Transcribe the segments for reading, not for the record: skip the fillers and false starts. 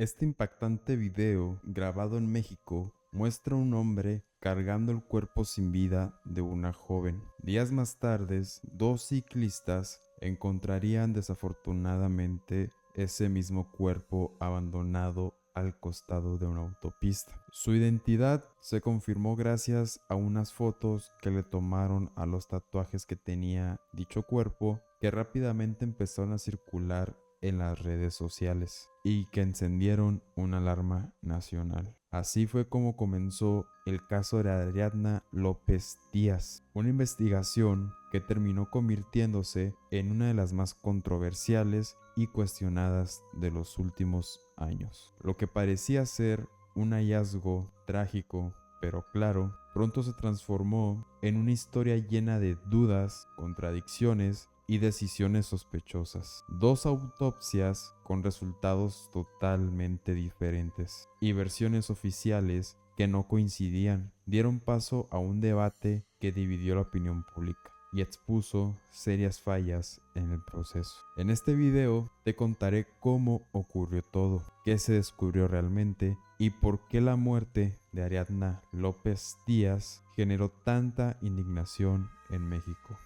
Este impactante video, grabado en México, muestra a un hombre cargando el cuerpo sin vida de una joven. Días más tarde, dos ciclistas encontrarían desafortunadamente ese mismo cuerpo abandonado al costado de una autopista. Su identidad se confirmó gracias a unas fotos que le tomaron a los tatuajes que tenía dicho cuerpo, que rápidamente empezaron a circular en las redes sociales y que encendieron una alarma nacional. Así fue como comenzó el caso de Ariadna López Díaz, una investigación que terminó convirtiéndose en una de las más controversiales y cuestionadas de los últimos años. Lo que parecía ser un hallazgo trágico, pero claro, pronto se transformó en una historia llena de dudas, contradicciones y decisiones sospechosas. Dos autopsias con resultados totalmente diferentes y versiones oficiales que no coincidían dieron paso a un debate que dividió la opinión pública y expuso serias fallas en el proceso. En este video te contaré cómo ocurrió todo, qué se descubrió realmente y por qué la muerte de Ariadna López Díaz generó tanta indignación en México.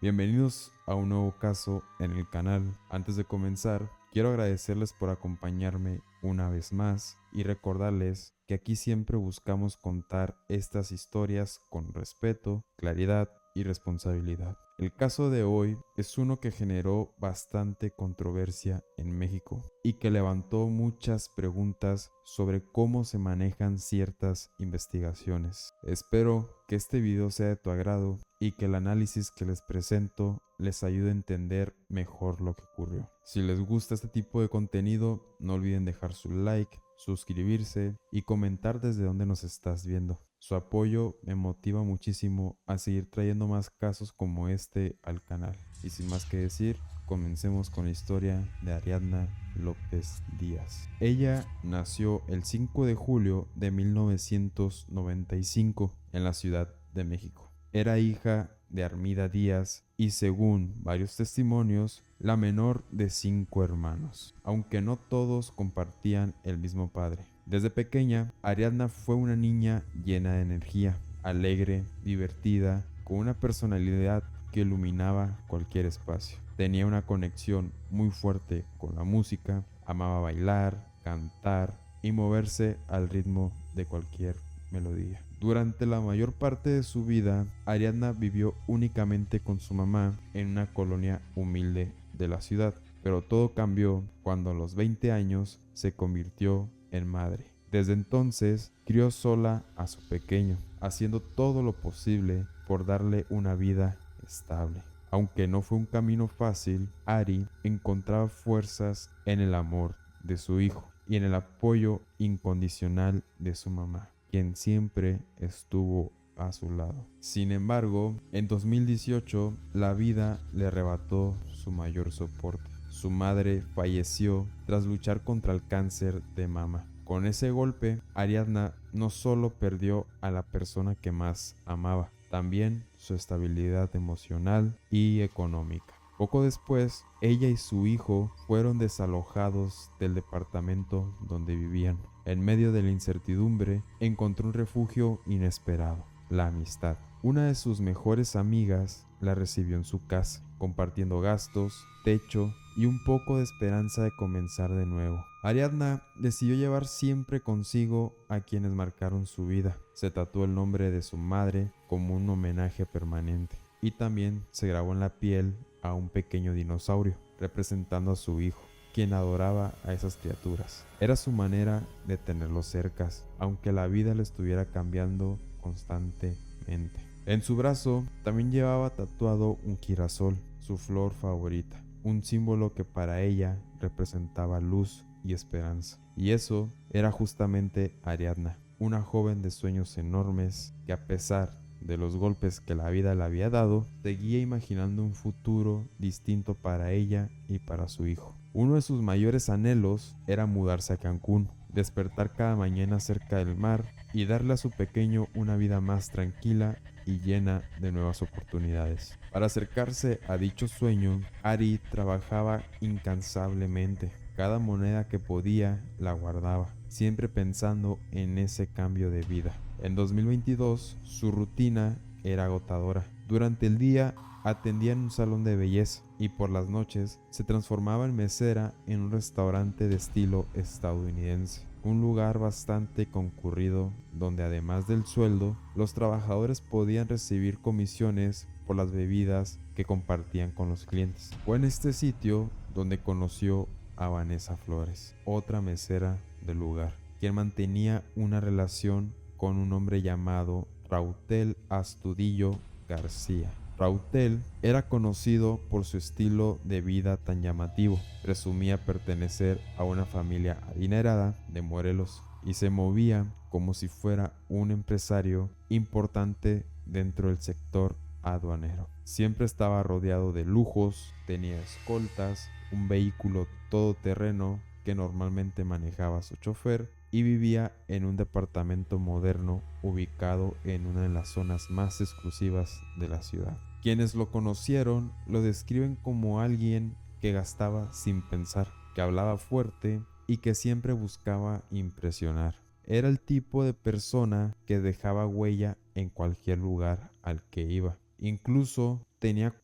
Bienvenidos a un nuevo caso en el canal. Antes de comenzar, quiero agradecerles por acompañarme una vez más y recordarles que aquí siempre buscamos contar estas historias con respeto, claridad y responsabilidad. El caso de hoy es uno que generó bastante controversia en México y que levantó muchas preguntas sobre cómo se manejan ciertas investigaciones. Espero que este video sea de tu agrado y que el análisis que les presento les ayude a entender mejor lo que ocurrió. Si les gusta este tipo de contenido, no olviden dejar su like, suscribirse y comentar desde dónde nos estás viendo. Su apoyo me motiva muchísimo a seguir trayendo más casos como este al canal. Y sin más que decir, comencemos con la historia de Ariadna López Díaz. Ella nació el 5 de julio de 1995 en la Ciudad de México. Era hija de Armida Díaz y, según varios testimonios, la menor de 5 hermanos, aunque no todos compartían el mismo padre. Desde pequeña, Ariadna fue una niña llena de energía, alegre, divertida, con una personalidad que iluminaba cualquier espacio. Tenía una conexión muy fuerte con la música, amaba bailar, cantar y moverse al ritmo de cualquier melodía. Durante la mayor parte de su vida, Ariadna vivió únicamente con su mamá en una colonia humilde de la ciudad, pero todo cambió cuando a los 20 años se convirtió en madre. Desde entonces, crió sola a su pequeño, haciendo todo lo posible por darle una vida estable. Aunque no fue un camino fácil, Ari encontraba fuerzas en el amor de su hijo y en el apoyo incondicional de su mamá, quien siempre estuvo a su lado. Sin embargo, en 2018, la vida le arrebató su mayor soporte. Su madre falleció tras luchar contra el cáncer de mama. Con ese golpe, Ariadna no solo perdió a la persona que más amaba, también su estabilidad emocional y económica. Poco después, ella y su hijo fueron desalojados del departamento donde vivían. En medio de la incertidumbre, encontró un refugio inesperado: la amistad. Una de sus mejores amigas la recibió en su casa, compartiendo gastos, techo y un poco de esperanza de comenzar de nuevo. Ariadna decidió llevar siempre consigo a quienes marcaron su vida. Se tatuó el nombre de su madre como un homenaje permanente y también se grabó en la piel a un pequeño dinosaurio, representando a su hijo, quien adoraba a esas criaturas. Era su manera de tenerlos cercas, aunque la vida le estuviera cambiando constantemente. En su brazo también llevaba tatuado un girasol, su flor favorita, un símbolo que para ella representaba luz y esperanza. Y eso era justamente Ariadna, una joven de sueños enormes que, a pesar de los golpes que la vida le había dado, seguía imaginando un futuro distinto para ella y para su hijo. Uno de sus mayores anhelos era mudarse a Cancún, despertar cada mañana cerca del mar y darle a su pequeño una vida más tranquila y llena de nuevas oportunidades. Para acercarse a dicho sueño, Ari trabajaba incansablemente. Cada moneda que podía la guardaba, siempre pensando en ese cambio de vida. En 2022, su rutina era agotadora. Durante el día atendía en un salón de belleza y por las noches se transformaba en mesera en un restaurante de estilo estadounidense. Un lugar bastante concurrido donde además del sueldo, los trabajadores podían recibir comisiones por las bebidas que compartían con los clientes. Fue en este sitio donde conoció a Vanessa Flores, otra mesera del lugar, quien mantenía una relación con un hombre llamado Rautel Astudillo García. Rautel era conocido por su estilo de vida tan llamativo. Presumía pertenecer a una familia adinerada de Morelos y se movía como si fuera un empresario importante dentro del sector aduanero. Siempre estaba rodeado de lujos, tenía escoltas, un vehículo todoterreno que normalmente manejaba su chofer y vivía en un departamento moderno ubicado en una de las zonas más exclusivas de la ciudad. Quienes lo conocieron lo describen como alguien que gastaba sin pensar, que hablaba fuerte y que siempre buscaba impresionar. Era el tipo de persona que dejaba huella en cualquier lugar al que iba. Incluso tenía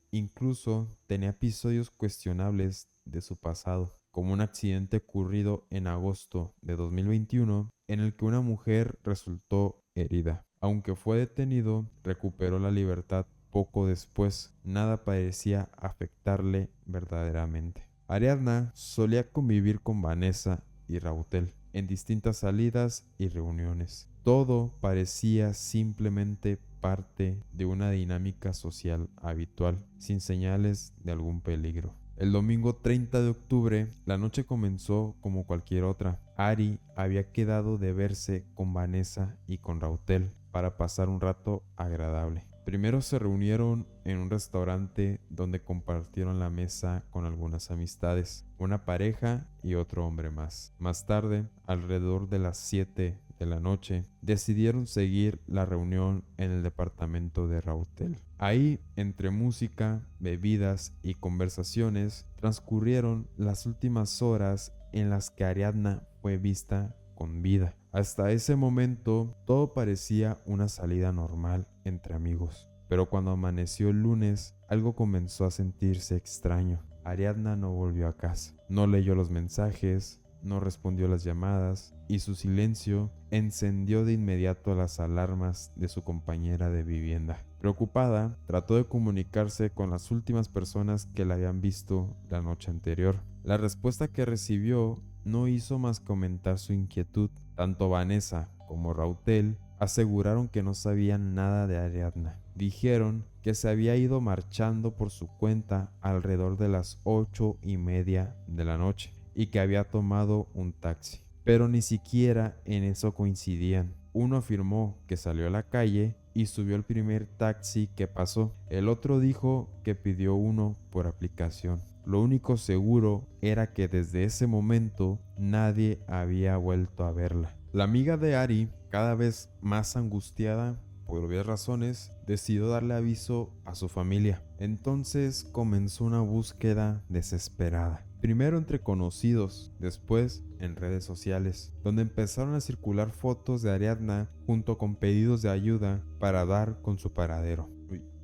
episodios cuestionables de su pasado, como un accidente ocurrido en agosto de 2021 en el que una mujer resultó herida. Aunque fue detenido, recuperó la libertad poco después. Nada parecía afectarle verdaderamente. Ariadna solía convivir con Vanessa y Rautel en distintas salidas y reuniones. Todo parecía simplemente parte de una dinámica social habitual, sin señales de algún peligro. El domingo 30 de octubre, la noche comenzó como cualquier otra. Ari había quedado de verse con Vanessa y con Rautel para pasar un rato agradable. Primero se reunieron en un restaurante donde compartieron la mesa con algunas amistades, una pareja y otro hombre más. Más tarde, alrededor de las 7 de la noche, decidieron seguir la reunión en el departamento de Rautel. Ahí, entre música, bebidas y conversaciones, transcurrieron las últimas horas en las que Ariadna fue vista con vida. Hasta ese momento, todo parecía una salida normal entre amigos. Pero cuando amaneció el lunes, algo comenzó a sentirse extraño. Ariadna no volvió a casa, no leyó los mensajes, no respondió las llamadas y su silencio encendió de inmediato las alarmas de su compañera de vivienda. Preocupada, trató de comunicarse con las últimas personas que la habían visto la noche anterior. La respuesta que recibió no hizo más que aumentar su inquietud. Tanto Vanessa como Rautel aseguraron que no sabían nada de Ariadna. Dijeron que se había ido marchando por su cuenta alrededor de las 8:30 de la noche y que había tomado un taxi. Pero ni siquiera en eso coincidían. Uno afirmó que salió a la calle y subió el primer taxi que pasó. El otro dijo que pidió uno por aplicación. Lo único seguro era que desde ese momento nadie había vuelto a verla. La amiga de Ari, cada vez más angustiada por obvias razones, decidió darle aviso a su familia. Entonces comenzó una búsqueda desesperada. Primero entre conocidos, después en redes sociales, donde empezaron a circular fotos de Ariadna junto con pedidos de ayuda para dar con su paradero.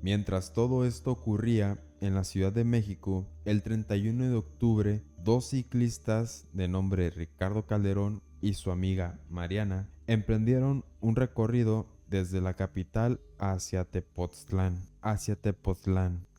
Mientras todo esto ocurría en la Ciudad de México, el 31 de octubre, dos ciclistas de nombre Ricardo Calderón y su amiga Mariana emprendieron un recorrido desde la capital hacia Tepoztlán,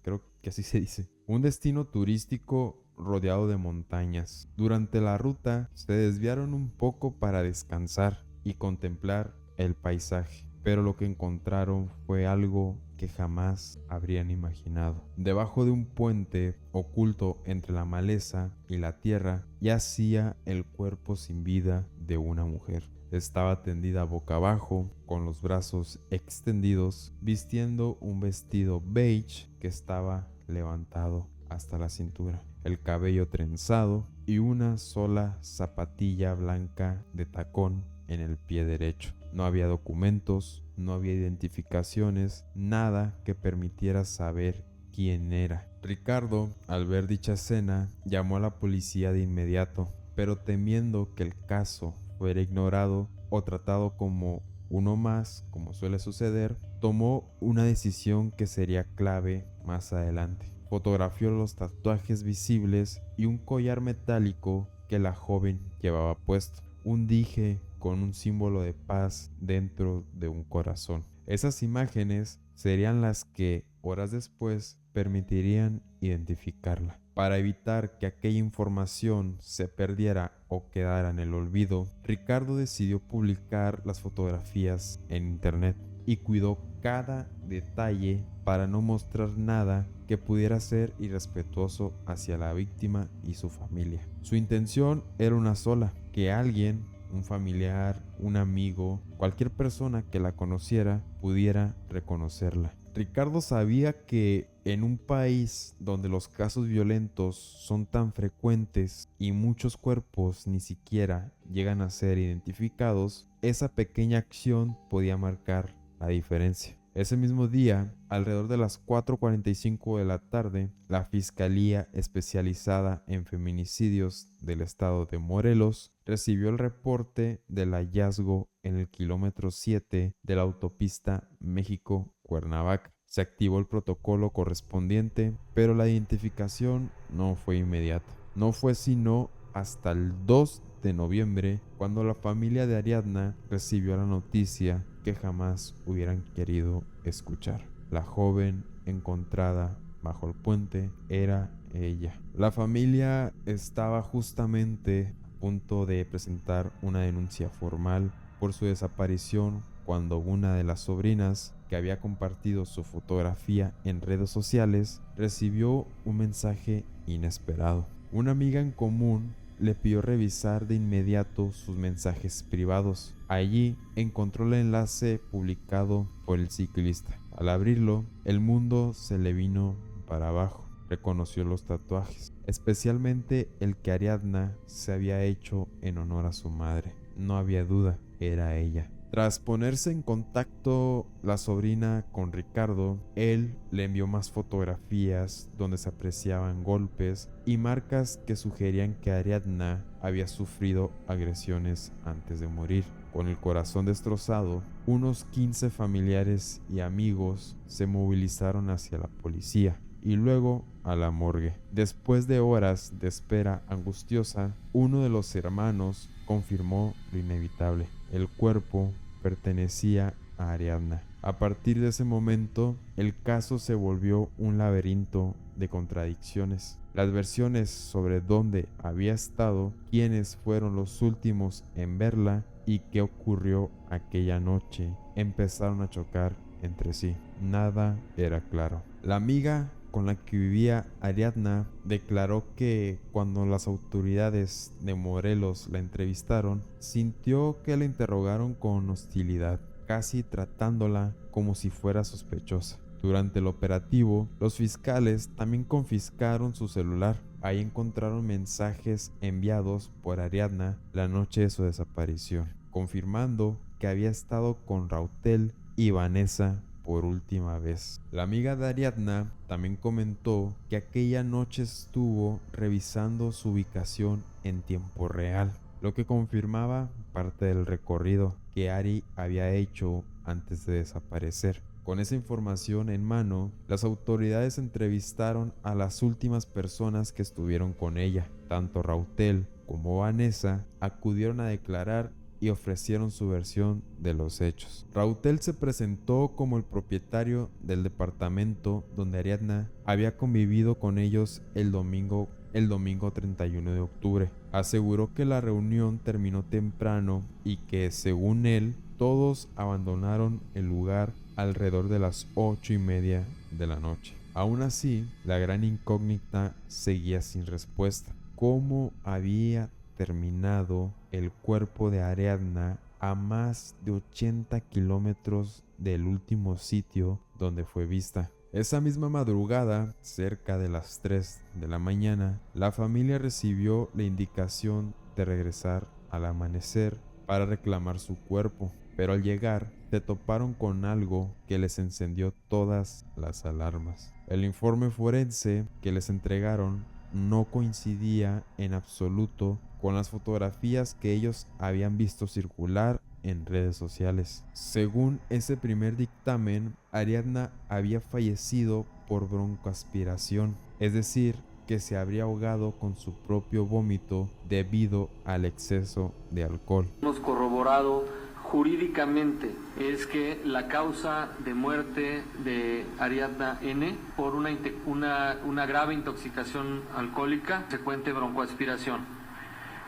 creo que así se dice, un destino turístico rodeado de montañas. Durante la ruta se desviaron un poco para descansar y contemplar el paisaje, pero lo que encontraron fue algo que jamás habrían imaginado. Debajo de un puente oculto entre la maleza y la tierra yacía el cuerpo sin vida de una mujer. Estaba tendida boca abajo, con los brazos extendidos, vistiendo un vestido beige que estaba levantado hasta la cintura, el cabello trenzado y una sola zapatilla blanca de tacón en el pie derecho. No había documentos, no había identificaciones, nada que permitiera saber quién era. Ricardo, al ver dicha escena, llamó a la policía de inmediato, pero temiendo que el caso fuera ignorado o tratado como uno más, como suele suceder, tomó una decisión que sería clave más adelante. Fotografió los tatuajes visibles y un collar metálico que la joven llevaba puesto, un dije con un símbolo de paz dentro de un corazón. Esas imágenes serían las que, horas después, permitirían identificarla. Para evitar que aquella información se perdiera o quedara en el olvido, Ricardo decidió publicar las fotografías en internet y cuidó cada detalle para no mostrar nada que pudiera ser irrespetuoso hacia la víctima y su familia. Su intención era una sola: que alguien, un familiar, un amigo, cualquier persona que la conociera pudiera reconocerla. Ricardo sabía que en un país donde los casos violentos son tan frecuentes y muchos cuerpos ni siquiera llegan a ser identificados, esa pequeña acción podía marcar la diferencia. Ese mismo día, alrededor de las 4:45 de la tarde, la Fiscalía Especializada en Feminicidios del estado de Morelos recibió el reporte del hallazgo en el kilómetro 7 de la autopista México-Cuernavaca. Se activó el protocolo correspondiente, pero la identificación no fue inmediata. No fue sino hasta el 2 de noviembre cuando la familia de Ariadna recibió la noticia que jamás hubieran querido escuchar. La joven encontrada bajo el puente era ella. La familia estaba justamente a punto de presentar una denuncia formal por su desaparición cuando una de las sobrinas, que había compartido su fotografía en redes sociales, recibió un mensaje inesperado. Una amiga en común le pidió revisar de inmediato sus mensajes privados. Allí encontró el enlace publicado por el ciclista. Al abrirlo, el mundo se le vino para abajo. Reconoció los tatuajes, especialmente el que Ariadna se había hecho en honor a su madre. No había duda, era ella. Tras ponerse en contacto la sobrina con Ricardo, él le envió más fotografías donde se apreciaban golpes y marcas que sugerían que Ariadna había sufrido agresiones antes de morir. Con el corazón destrozado, unos 15 familiares y amigos se movilizaron hacia la policía y luego a la morgue. Después de horas de espera angustiosa, uno de los hermanos confirmó lo inevitable: el cuerpo pertenecía a Ariadna. A partir de ese momento, el caso se volvió un laberinto de contradicciones. Las versiones sobre dónde había estado, quiénes fueron los últimos en verla y qué ocurrió aquella noche empezaron a chocar entre sí. Nada era claro. La amiga con la que vivía Ariadna declaró que cuando las autoridades de Morelos la entrevistaron, sintió que la interrogaron con hostilidad, casi tratándola como si fuera sospechosa. Durante el operativo, los fiscales también confiscaron su celular. Ahí encontraron mensajes enviados por Ariadna la noche de su desaparición, confirmando que había estado con Rautel y Vanessa por última vez. La amiga de Ariadna también comentó que aquella noche estuvo revisando su ubicación en tiempo real, lo que confirmaba parte del recorrido que Ari había hecho antes de desaparecer. Con esa información en mano, las autoridades entrevistaron a las últimas personas que estuvieron con ella. Tanto Rautel como Vanessa acudieron a declarar y ofrecieron su versión de los hechos. Rautel se presentó como el propietario del departamento donde Ariadna había convivido con ellos el domingo 31 de octubre. Aseguró que la reunión terminó temprano y que, según él, todos abandonaron el lugar alrededor de las 8:30 de la noche. Aún así, la gran incógnita seguía sin respuesta. ¿Cómo había terminado el cuerpo de Ariadna a más de 80 kilómetros del último sitio donde fue vista? Esa misma madrugada, cerca de las 3 de la mañana, la familia recibió la indicación de regresar al amanecer para reclamar su cuerpo, pero al llegar se toparon con algo que les encendió todas las alarmas. El informe forense que les entregaron no coincidía en absoluto con las fotografías que ellos habían visto circular en redes sociales. Según ese primer dictamen, Ariadna había fallecido por broncoaspiración, es decir, que se habría ahogado con su propio vómito debido al exceso de alcohol. Hemos corroborado jurídicamente es que la causa de muerte de Ariadna N por una grave intoxicación alcohólica, consecuente broncoaspiración.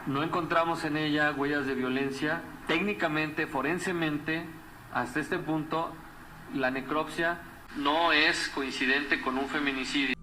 No encontramos en ella huellas de violencia. Técnicamente, forensemente, hasta este punto, la necropsia no es coincidente con un feminicidio.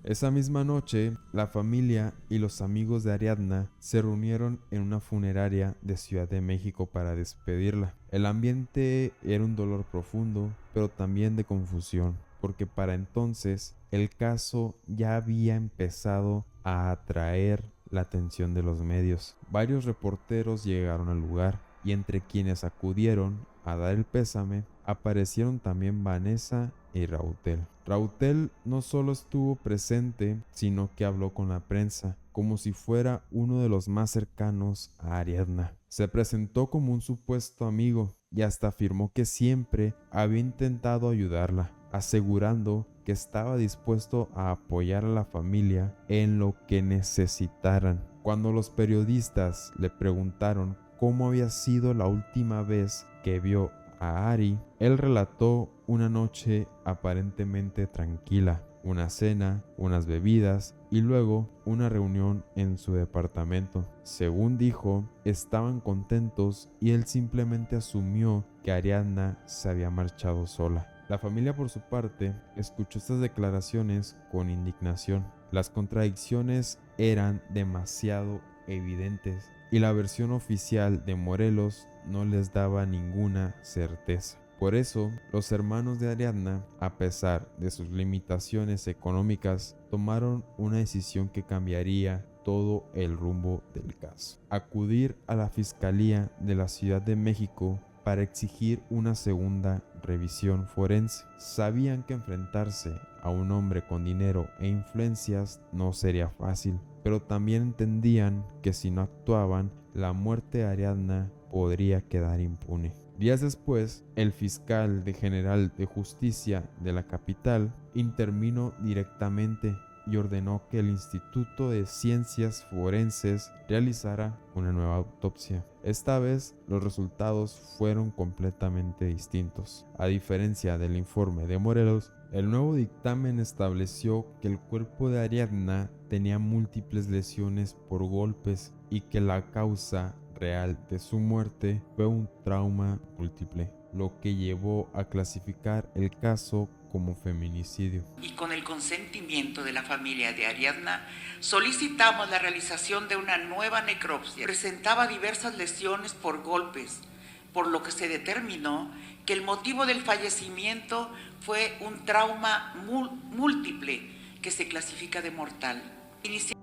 Esa misma noche, la familia y los amigos de Ariadna se reunieron en una funeraria de Ciudad de México para despedirla. El ambiente era un dolor profundo, pero también de confusión, porque para entonces el caso ya había empezado a atraer la atención de los medios. Varios reporteros llegaron al lugar y entre quienes acudieron a dar el pésame aparecieron también Vanessa y Rautel. Rautel no solo estuvo presente, sino que habló con la prensa, como si fuera uno de los más cercanos a Ariadna. Se presentó como un supuesto amigo y hasta afirmó que siempre había intentado ayudarla, asegurando que estaba dispuesto a apoyar a la familia en lo que necesitaran. Cuando los periodistas le preguntaron cómo había sido la última vez que vio a Ari, él relató una noche aparentemente tranquila, una cena, unas bebidas y luego una reunión en su departamento. Según dijo, estaban contentos y él simplemente asumió que Ariadna se había marchado sola. La familia, por su parte, escuchó estas declaraciones con indignación. Las contradicciones eran demasiado evidentes y la versión oficial de Morelos no les daba ninguna certeza. Por eso, los hermanos de Ariadna, a pesar de sus limitaciones económicas, tomaron una decisión que cambiaría todo el rumbo del caso: acudir a la Fiscalía de la Ciudad de México para exigir una segunda revisión forense. Sabían que enfrentarse a un hombre con dinero e influencias no sería fácil, pero también entendían que si no actuaban, la muerte de Ariadna podría quedar impune. Días después, el fiscal general de justicia de la capital intervino directamente y ordenó que el Instituto de Ciencias Forenses realizara una nueva autopsia. Esta vez los resultados fueron completamente distintos. A diferencia del informe de Morelos, el nuevo dictamen estableció que el cuerpo de Ariadna tenía múltiples lesiones por golpes y que la causa real de su muerte fue un trauma múltiple, lo que llevó a clasificar el caso como feminicidio. Y con el consentimiento de la familia de Ariadna, solicitamos la realización de una nueva necropsia. Presentaba diversas lesiones por golpes, por lo que se determinó que el motivo del fallecimiento fue un trauma múltiple que se clasifica de mortal.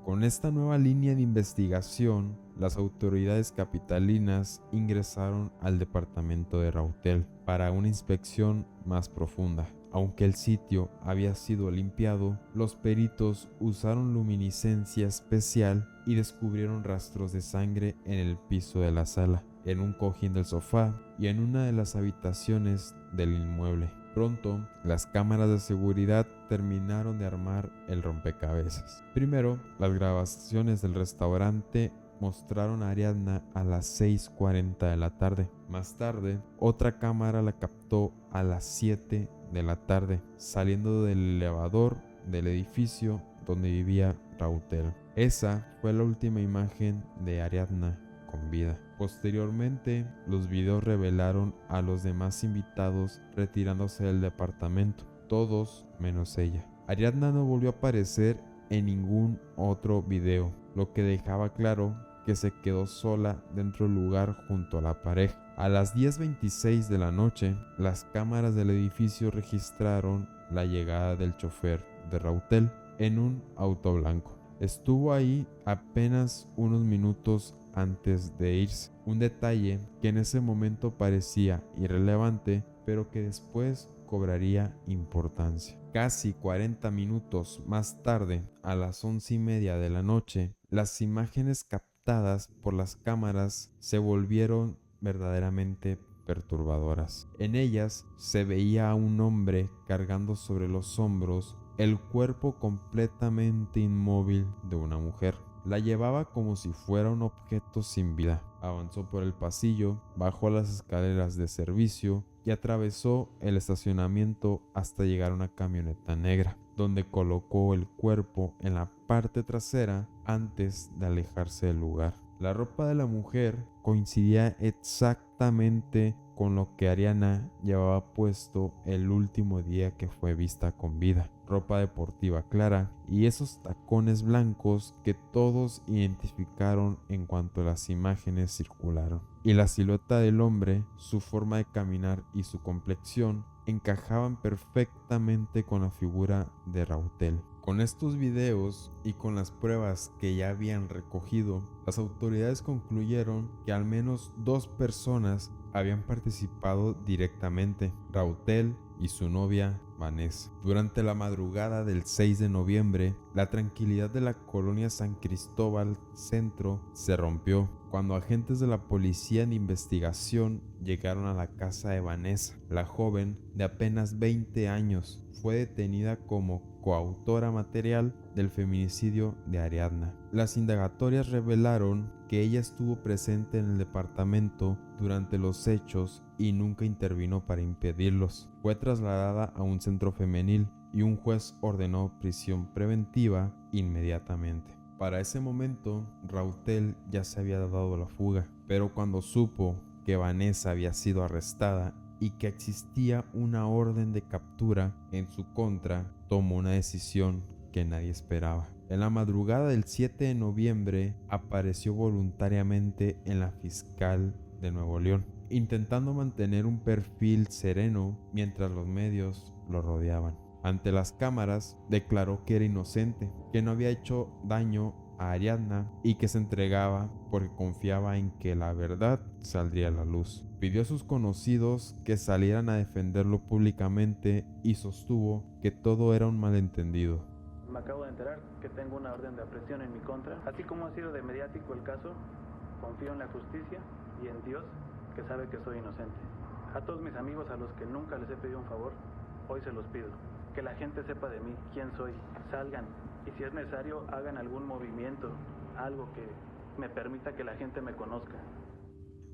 Con esta nueva línea de investigación, las autoridades capitalinas ingresaron al departamento de Rautel para una inspección más profunda. Aunque el sitio había sido limpiado, los peritos usaron luminiscencia especial y descubrieron rastros de sangre en el piso de la sala, en un cojín del sofá y en una de las habitaciones del inmueble. Pronto, las cámaras de seguridad terminaron de armar el rompecabezas. Primero, las grabaciones del restaurante mostraron a Ariadna a las 6:40 de la tarde. Más tarde, otra cámara la captó a las 7 de la tarde, saliendo del elevador del edificio donde vivía Rautel. Esa fue la última imagen de Ariadna con vida. Posteriormente, los videos revelaron a los demás invitados retirándose del departamento, todos menos ella. Ariadna no volvió a aparecer en ningún otro video, lo que dejaba claro que se quedó sola dentro del lugar junto a la pareja. A las 10:26 de la noche, las cámaras del edificio registraron la llegada del chofer de Rautel en un auto blanco. Estuvo ahí apenas unos minutos antes de irse. Un detalle que en ese momento parecía irrelevante, pero que después cobraría importancia. Casi 40 minutos más tarde, a las 11:30 de la noche, las imágenes captadas por las cámaras se volvieron verdaderamente perturbadoras. En ellas se veía a un hombre cargando sobre los hombros el cuerpo completamente inmóvil de una mujer. La llevaba como si fuera un objeto sin vida. Avanzó por el pasillo, bajó las escaleras de servicio y atravesó el estacionamiento hasta llegar a una camioneta negra, donde colocó el cuerpo en la parte trasera antes de alejarse del lugar. La ropa de la mujer coincidía exactamente con lo que Ariadna llevaba puesto el último día que fue vista con vida. Ropa deportiva clara y esos tacones blancos que todos identificaron en cuanto las imágenes circularon. Y la silueta del hombre, su forma de caminar y su complexión encajaban perfectamente con la figura de Rautel. Con estos videos y con las pruebas que ya habían recogido, las autoridades concluyeron que al menos 2 personas habían participado directamente: Rautel y su novia Vanessa. Durante la madrugada del 6 de noviembre, la tranquilidad de la colonia San Cristóbal Centro se rompió cuando agentes de la policía de investigación llegaron a la casa de Vanessa. La joven, de apenas 20 años, fue detenida como coautora material del feminicidio de Ariadna. Las indagatorias revelaron que ella estuvo presente en el departamento durante los hechos y nunca intervino para impedirlos. Fue trasladada a un centro femenil y un juez ordenó prisión preventiva inmediatamente. Para ese momento, Rautel ya se había dado la fuga, pero cuando supo que Vanessa había sido arrestada y que existía una orden de captura en su contra, tomó una decisión que nadie esperaba. En la madrugada del 7 de noviembre apareció voluntariamente en la fiscal de Nuevo León, intentando mantener un perfil sereno mientras los medios lo rodeaban. Ante las cámaras declaró que era inocente, que no había hecho daño a Ariadna y que se entregaba porque confiaba en que la verdad saldría a la luz. Pidió a sus conocidos que salieran a defenderlo públicamente y sostuvo que todo era un malentendido. Me acabo de enterar que tengo una orden de aprehensión en mi contra. Así como ha sido de mediático el caso, confío en la justicia y en Dios, que sabe que soy inocente. A todos mis amigos a los que nunca les he pedido un favor, hoy se los pido. Que la gente sepa de mí, quién soy, salgan y si es necesario hagan algún movimiento, algo que me permita que la gente me conozca.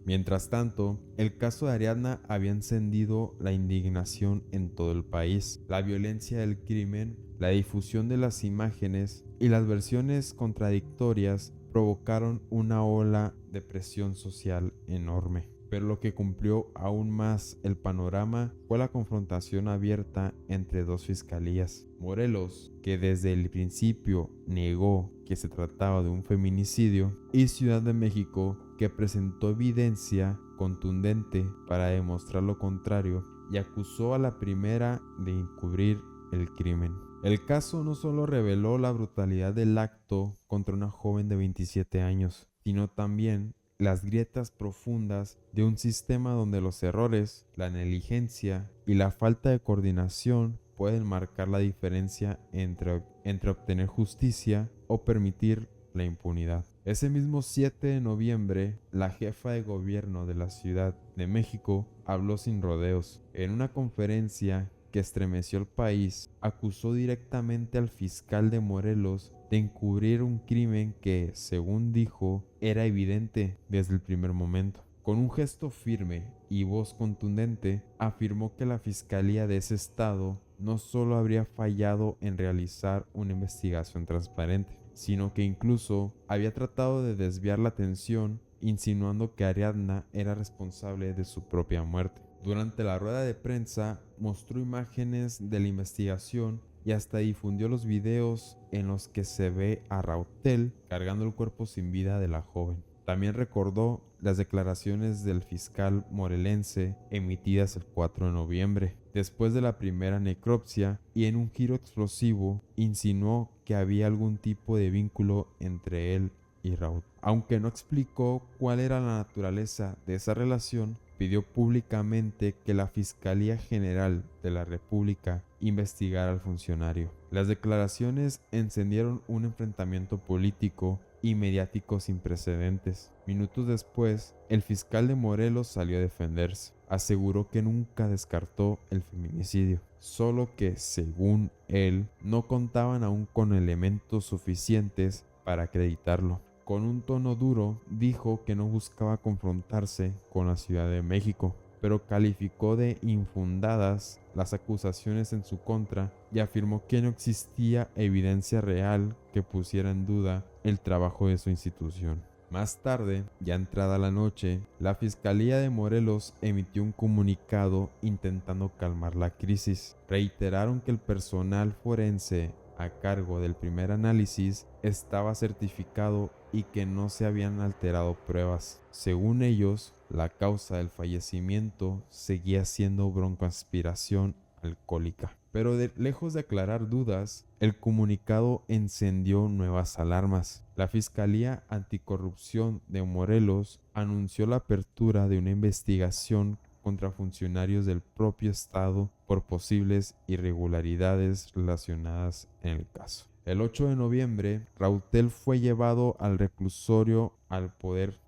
Mientras tanto, el caso de Ariadna había encendido la indignación en todo el país. La violencia del crimen, la difusión de las imágenes y las versiones contradictorias provocaron una ola de presión social enorme. Pero lo que cumplió aún más el panorama fue la confrontación abierta entre 2 fiscalías. Morelos, que desde el principio negó que se trataba de un feminicidio, y Ciudad de México, que presentó evidencia contundente para demostrar lo contrario y acusó a la primera de encubrir el crimen. El caso no solo reveló la brutalidad del acto contra una joven de 27 años, sino también las grietas profundas de un sistema donde los errores, la negligencia y la falta de coordinación pueden marcar la diferencia entre obtener justicia o permitir la impunidad. Ese mismo 7 de noviembre, la jefa de gobierno de la Ciudad de México habló sin rodeos. En una conferencia que estremeció el país, acusó directamente al fiscal de Morelos de encubrir un crimen que, según dijo, era evidente desde el primer momento. Con un gesto firme y voz contundente, afirmó que la fiscalía de ese estado no solo habría fallado en realizar una investigación transparente, sino que incluso había tratado de desviar la atención, insinuando que Ariadna era responsable de su propia muerte. Durante la rueda de prensa mostró imágenes de la investigación y hasta difundió los videos en los que se ve a Rautel cargando el cuerpo sin vida de la joven. También recordó las declaraciones del fiscal morelense emitidas el 4 de noviembre, después de la primera necropsia y en un giro explosivo insinuó que había algún tipo de vínculo entre él y Raúl. Aunque no explicó cuál era la naturaleza de esa relación, pidió públicamente que la Fiscalía General de la República investigara al funcionario. Las declaraciones encendieron un enfrentamiento político y mediático sin precedentes. Minutos después, el fiscal de Morelos salió a defenderse. Aseguró que nunca descartó el feminicidio, solo que, según él, no contaban aún con elementos suficientes para acreditarlo. Con un tono duro, dijo que no buscaba confrontarse con la Ciudad de México, pero calificó de infundadas las acusaciones en su contra y afirmó que no existía evidencia real que pusiera en duda el trabajo de su institución. Más tarde, ya entrada la noche, la Fiscalía de Morelos emitió un comunicado intentando calmar la crisis. Reiteraron que el personal forense a cargo del primer análisis estaba certificado y que no se habían alterado pruebas. Según ellos, la causa del fallecimiento seguía siendo broncoaspiración alcohólica. Pero lejos de aclarar dudas, el comunicado encendió nuevas alarmas. La Fiscalía Anticorrupción de Morelos anunció la apertura de una investigación contra funcionarios del propio estado por posibles irregularidades relacionadas en el caso. El 8 de noviembre, Rautel fue llevado del reclusorio al Poder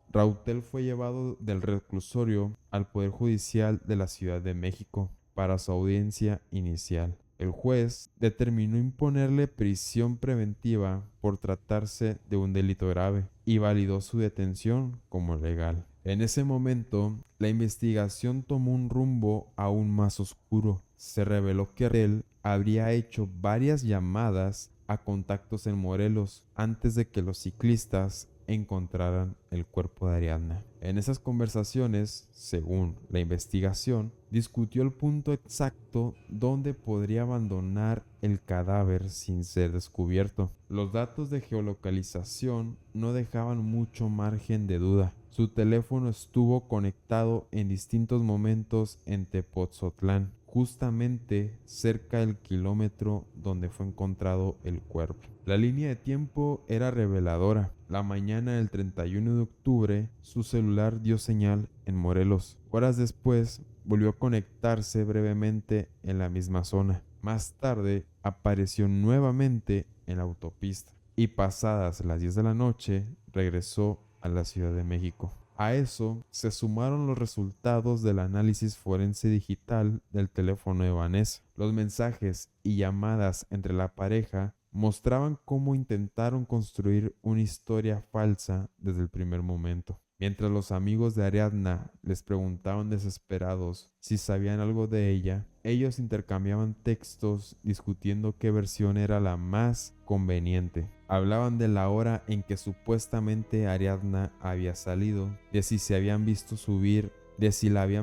Judicial de la Ciudad de México para su audiencia inicial. El juez determinó imponerle prisión preventiva por tratarse de un delito grave y validó su detención como legal. En ese momento, la investigación tomó un rumbo aún más oscuro. Se reveló que él habría hecho varias llamadas a contactos en Morelos antes de que los ciclistas encontraran el cuerpo de Ariadna. En esas conversaciones, según la investigación, discutió el punto exacto donde podría abandonar el cadáver sin ser descubierto. Los datos de geolocalización no dejaban mucho margen de duda. Su teléfono estuvo conectado en distintos momentos en Tepoztlán, justamente cerca del kilómetro donde fue encontrado el cuerpo. La línea de tiempo era reveladora. La mañana del 31 de octubre, su celular dio señal en Morelos. Horas después, volvió a conectarse brevemente en la misma zona. Más tarde, apareció nuevamente en la autopista y pasadas las 10 de la noche, regresó a la Ciudad de México. A eso se sumaron los resultados del análisis forense digital del teléfono de Vanessa. Los mensajes y llamadas entre la pareja mostraban cómo intentaron construir una historia falsa desde el primer momento. Mientras los amigos de Ariadna les preguntaban desesperados si sabían algo de ella, ellos intercambiaban textos discutiendo qué versión era la más conveniente. Hablaban de la hora en que supuestamente Ariadna había salido, de si la habían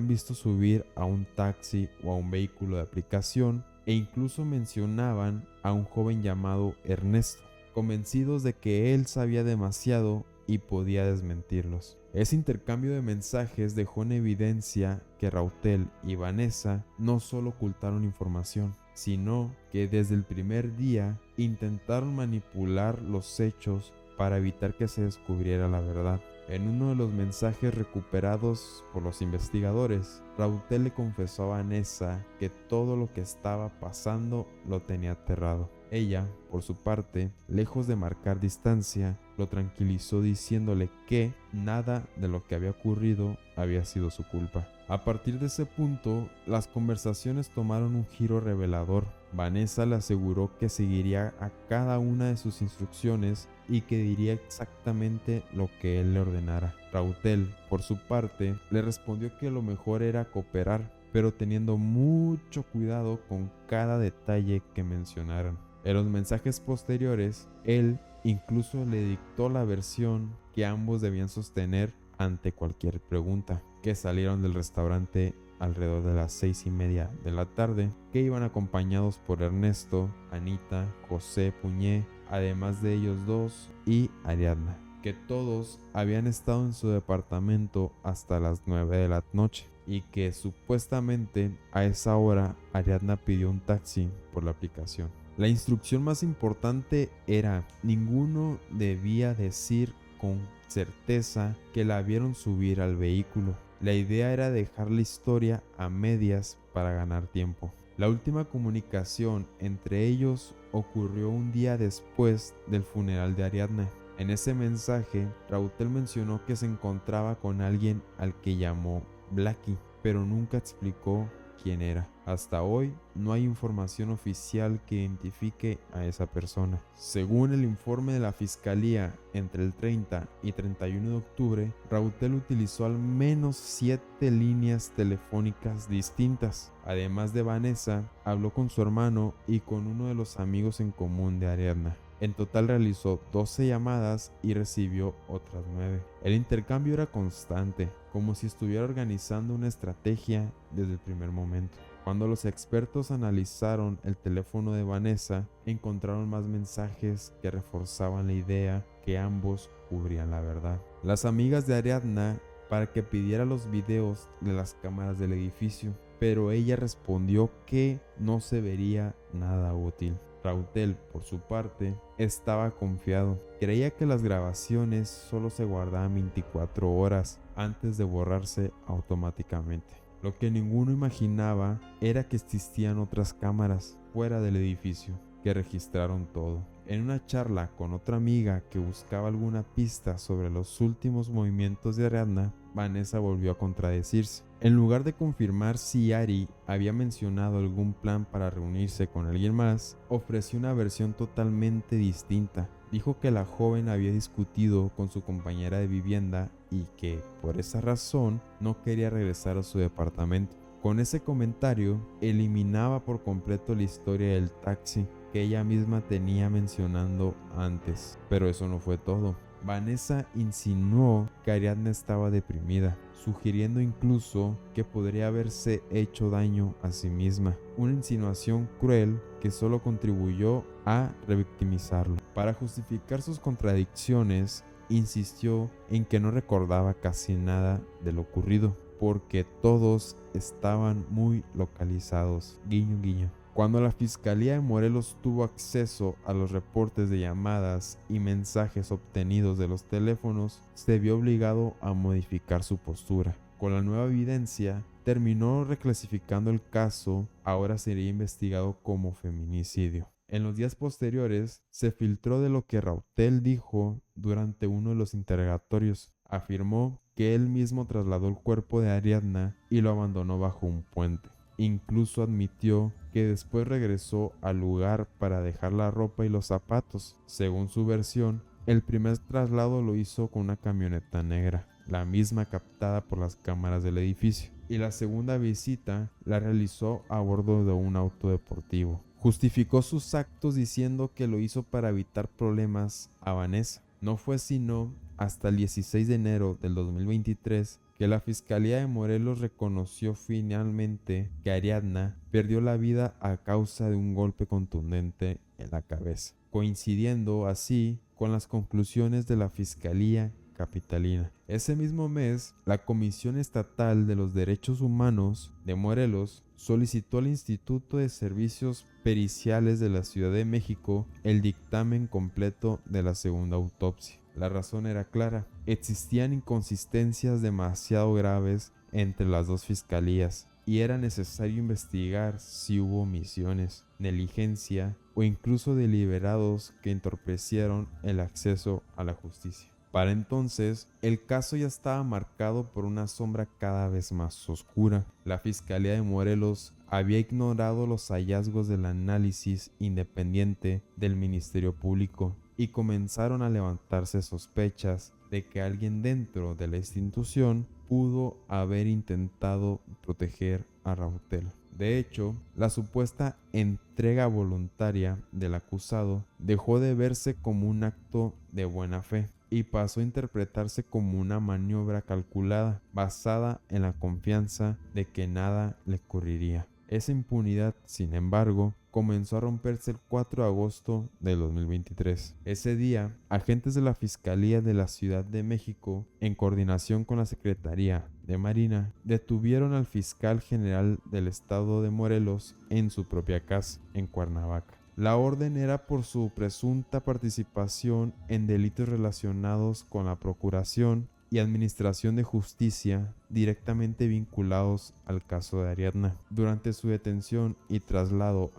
visto subir a un taxi o a un vehículo de aplicación, e incluso mencionaban a un joven llamado Ernesto, convencidos de que él sabía demasiado y podía desmentirlos. Ese intercambio de mensajes dejó en evidencia que Rautel y Vanessa no solo ocultaron información, sino que desde el primer día intentaron manipular los hechos para evitar que se descubriera la verdad. En uno de los mensajes recuperados por los investigadores, Rautel le confesó a Vanessa que todo lo que estaba pasando lo tenía aterrado. Ella, por su parte, lejos de marcar distancia, lo tranquilizó diciéndole que nada de lo que había ocurrido había sido su culpa. A partir de ese punto, las conversaciones tomaron un giro revelador. Vanessa le aseguró que seguiría a cada una de sus instrucciones y que diría exactamente lo que él le ordenara. Rautel, por su parte, le respondió que lo mejor era cooperar, pero teniendo mucho cuidado con cada detalle que mencionaran. En los mensajes posteriores, él incluso le dictó la versión que ambos debían sostener ante cualquier pregunta, que salieron del restaurante alrededor de las 6:30 de la tarde, que iban acompañados por Ernesto, Anita, José Puñé, además de ellos dos, y Ariadna, que todos habían estado en su departamento hasta las 9 de la noche. y que supuestamente a esa hora Ariadna pidió un taxi por la aplicación. La instrucción más importante era: ninguno debía decir con certeza que la vieron subir al vehículo. La idea era dejar la historia a medias para ganar tiempo. La última comunicación entre ellos ocurrió un día después del funeral de Ariadna. En ese mensaje, Rautel mencionó que se encontraba con alguien al que llamó Blackie, pero nunca explicó quién era. Hasta hoy no hay información oficial que identifique a esa persona. Según el informe de la fiscalía, entre el 30 y 31 de octubre, Rautel utilizó al menos 7 líneas telefónicas distintas. Además de Vanessa, habló con su hermano y con uno de los amigos en común de Ariadna. En total realizó 12 llamadas y recibió otras 9. El intercambio era constante, como si estuviera organizando una estrategia desde el primer momento. Cuando los expertos analizaron el teléfono de Vanessa, encontraron más mensajes que reforzaban la idea que ambos cubrían la verdad. Las amigas de Ariadna para que pidiera los videos de las cámaras del edificio, pero ella respondió que no se vería nada útil. Rautel, por su parte, estaba confiado. Creía que las grabaciones solo se guardaban 24 horas antes de borrarse automáticamente. Lo que ninguno imaginaba era que existían otras cámaras fuera del edificio que registraron todo. En una charla con otra amiga que buscaba alguna pista sobre los últimos movimientos de Ariadna, Vanessa volvió a contradecirse. En lugar de confirmar si Ari había mencionado algún plan para reunirse con alguien más, ofreció una versión totalmente distinta. Dijo que la joven había discutido con su compañera de vivienda y que, por esa razón, no quería regresar a su departamento. Con ese comentario, eliminaba por completo la historia del taxi que ella misma tenía mencionando antes. Pero eso no fue todo. Vanessa insinuó que Ariadna estaba deprimida, sugiriendo incluso que podría haberse hecho daño a sí misma. Una insinuación cruel que solo contribuyó a revictimizarlo. Para justificar sus contradicciones, insistió en que no recordaba casi nada de lo ocurrido, porque todos estaban muy localizados. Guiño, guiño. Cuando la Fiscalía de Morelos tuvo acceso a los reportes de llamadas y mensajes obtenidos de los teléfonos, se vio obligado a modificar su postura. Con la nueva evidencia, terminó reclasificando el caso. Ahora sería investigado como feminicidio. En los días posteriores, se filtró de lo que Rautel dijo durante uno de los interrogatorios. Afirmó que él mismo trasladó el cuerpo de Ariadna y lo abandonó bajo un puente. Incluso admitió que después regresó al lugar para dejar la ropa y los zapatos. Según su versión, el primer traslado lo hizo con una camioneta negra, la misma captada por las cámaras del edificio, y la segunda visita la realizó a bordo de un auto deportivo. Justificó sus actos diciendo que lo hizo para evitar problemas a Vanessa. No fue sino hasta el 16 de enero del 2023 que la Fiscalía de Morelos reconoció finalmente que Ariadna perdió la vida a causa de un golpe contundente en la cabeza, coincidiendo así con las conclusiones de la Fiscalía Capitalina. Ese mismo mes, la Comisión Estatal de los Derechos Humanos de Morelos solicitó al Instituto de Servicios Periciales de la Ciudad de México el dictamen completo de la segunda autopsia. La razón era clara: existían inconsistencias demasiado graves entre las dos fiscalías y era necesario investigar si hubo omisiones, negligencia o incluso deliberados que entorpecieron el acceso a la justicia. Para entonces, el caso ya estaba marcado por una sombra cada vez más oscura. La Fiscalía de Morelos había ignorado los hallazgos del análisis independiente del Ministerio Público y comenzaron a levantarse sospechas de que alguien dentro de la institución pudo haber intentado proteger a Rautel. De hecho, la supuesta entrega voluntaria del acusado dejó de verse como un acto de buena fe y pasó a interpretarse como una maniobra calculada, basada en la confianza de que nada le ocurriría. Esa impunidad, sin embargo, comenzó a romperse el 4 de agosto del 2023. Ese día, agentes de la Fiscalía de la Ciudad de México, en coordinación con la Secretaría de Marina, detuvieron al fiscal general del estado de Morelos en su propia casa, en Cuernavaca. La orden era por su presunta participación en delitos relacionados con la procuración y administración de justicia directamente vinculados al caso de Ariadna. Durante su detención y traslado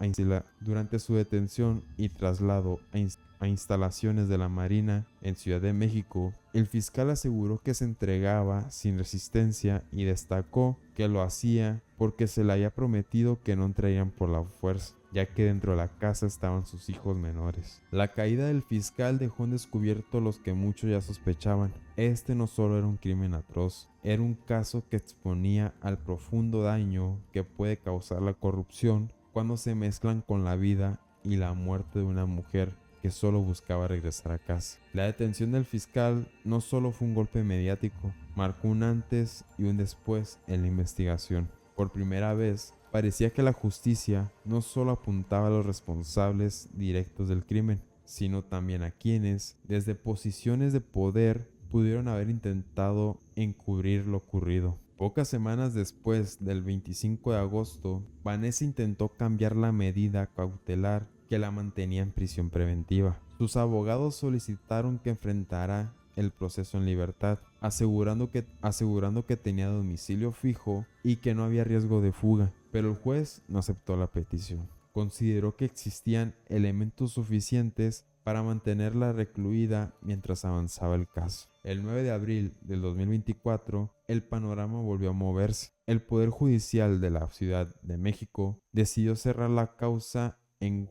a instalaciones de la Marina en Ciudad de México, el fiscal aseguró que se entregaba sin resistencia y destacó que lo hacía porque se le había prometido que no entrarían por la fuerza, ya que dentro de la casa estaban sus hijos menores. La caída del fiscal dejó en descubierto los que muchos ya sospechaban. Este no solo era un crimen atroz, era un caso que exponía al profundo daño que puede causar la corrupción cuando se mezclan con la vida y la muerte de una mujer que solo buscaba regresar a casa. La detención del fiscal no solo fue un golpe mediático, marcó un antes y un después en la investigación. Por primera vez, parecía que la justicia no solo apuntaba a los responsables directos del crimen, sino también a quienes, desde posiciones de poder, pudieron haber intentado encubrir lo ocurrido. Pocas semanas después del 25 de agosto, Vanessa intentó cambiar la medida cautelar que la mantenía en prisión preventiva. Sus abogados solicitaron que enfrentara el proceso en libertad, asegurando que tenía domicilio fijo y que no había riesgo de fuga, pero el juez no aceptó la petición. Consideró que existían elementos suficientes para mantenerla recluida mientras avanzaba el caso. El 9 de abril del 2024, el panorama volvió a moverse. El Poder Judicial de la Ciudad de México decidió cerrar la causa en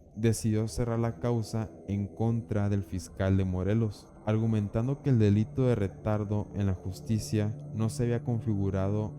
contra del fiscal de Morelos, argumentando que el delito de retardo en la justicia no se había configurado,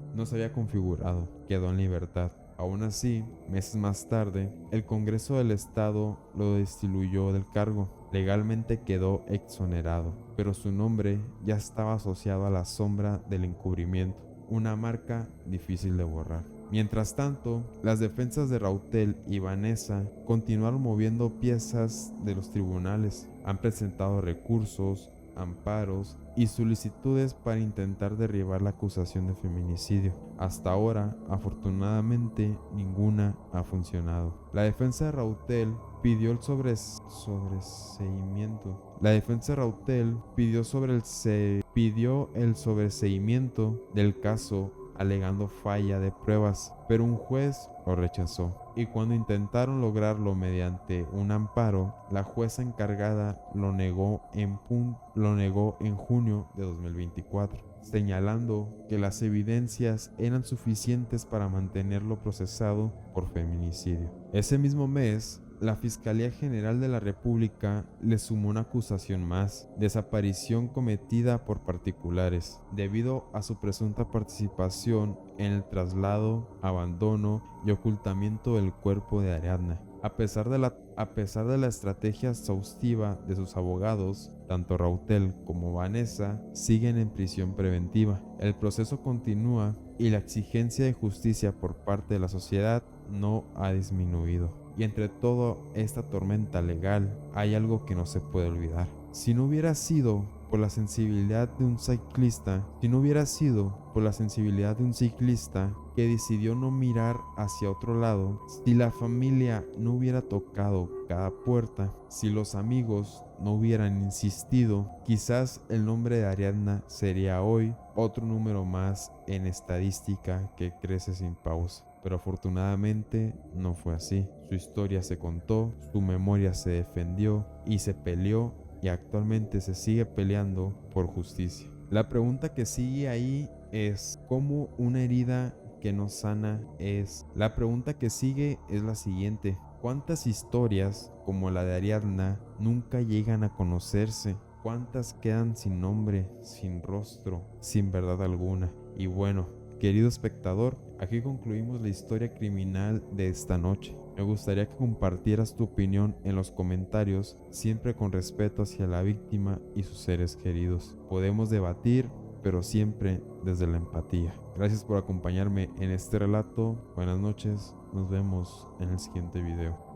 quedó en libertad. Aún así, meses más tarde, el Congreso del Estado lo destituyó del cargo. Legalmente quedó exonerado, pero su nombre ya estaba asociado a la sombra del encubrimiento, una marca difícil de borrar. Mientras tanto, las defensas de Rautel y Vanessa continuaron moviendo piezas de los tribunales. Han presentado recursos, amparos y solicitudes para intentar derribar la acusación de feminicidio. Hasta ahora, afortunadamente, ninguna ha funcionado. La defensa de Rautel pidió el sobreseimiento del caso, alegando falla de pruebas, pero un juez lo rechazó. Y cuando intentaron lograrlo mediante un amparo, la jueza encargada lo negó en junio de 2024, señalando que las evidencias eran suficientes para mantenerlo procesado por feminicidio. Ese mismo mes, la Fiscalía General de la República le sumó una acusación más: desaparición cometida por particulares, debido a su presunta participación en el traslado, abandono y ocultamiento del cuerpo de Ariadna. A pesar de la estrategia exhaustiva de sus abogados, tanto Rautel como Vanessa siguen en prisión preventiva. El proceso continúa y la exigencia de justicia por parte de la sociedad no ha disminuido. Y entre toda esta tormenta legal hay algo que no se puede olvidar. Si no hubiera sido por la sensibilidad de un ciclista que decidió no mirar hacia otro lado, si la familia no hubiera tocado cada puerta, si los amigos no hubieran insistido, quizás el nombre de Ariadna sería hoy otro número más en estadística que crece sin pausa. Pero afortunadamente no fue así. Su historia se contó, su memoria se defendió y se peleó, y actualmente se sigue peleando por justicia. La pregunta que sigue ahí es: ¿cómo una herida que no sana es? La pregunta que sigue es la siguiente: ¿cuántas historias como la de Ariadna nunca llegan a conocerse? ¿Cuántas quedan sin nombre, sin rostro, sin verdad alguna? Y bueno, querido espectador, aquí concluimos la historia criminal de esta noche. Me gustaría que compartieras tu opinión en los comentarios, siempre con respeto hacia la víctima y sus seres queridos. Podemos debatir, pero siempre desde la empatía. Gracias por acompañarme en este relato. Buenas noches, nos vemos en el siguiente video.